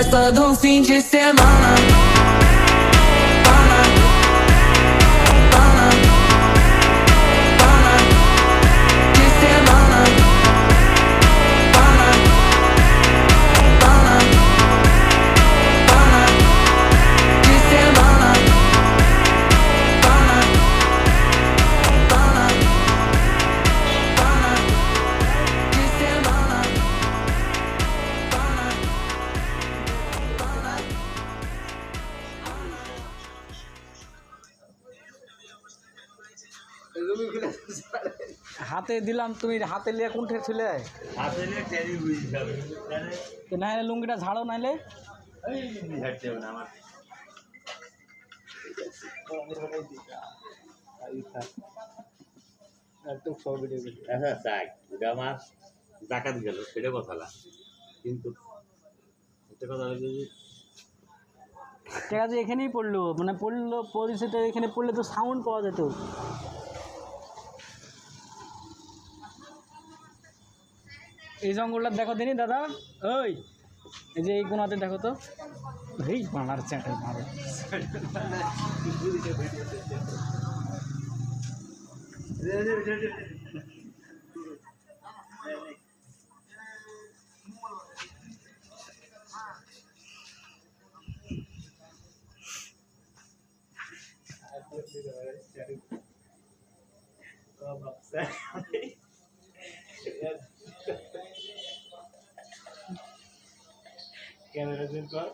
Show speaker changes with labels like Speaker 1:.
Speaker 1: festa do fim de semana.
Speaker 2: হাতে দিলাম, তুমি হাতে লিয়ে কোনঠে ছিলে?
Speaker 3: হাতে নিয়ে ট্রেনিং বুঝি যাবে
Speaker 2: তো নাহলে লুঙ্গিটা ঝাড়ো, নাহলে
Speaker 3: এই লুঙ্গি ঝাড়তে হবে না আমার। আচ্ছা তাই ওটা আমার ডাকাত গেল সেটা কথা না, কিন্তু একটা কথা হলো যে
Speaker 2: ঠিক আছে, এখানেই পড়লো, মানে পড়লো পরিস্থিতি, এখানে পড়লে তো সাউন্ড পাওয়া যেত। এই জঙ্গলটা দেখো দিনি দাদা, ওই এই যে এই কোনাতে দেখো তো, এই বানার চ্যাটেল মারো।
Speaker 3: ক্যামেরা জুম কর।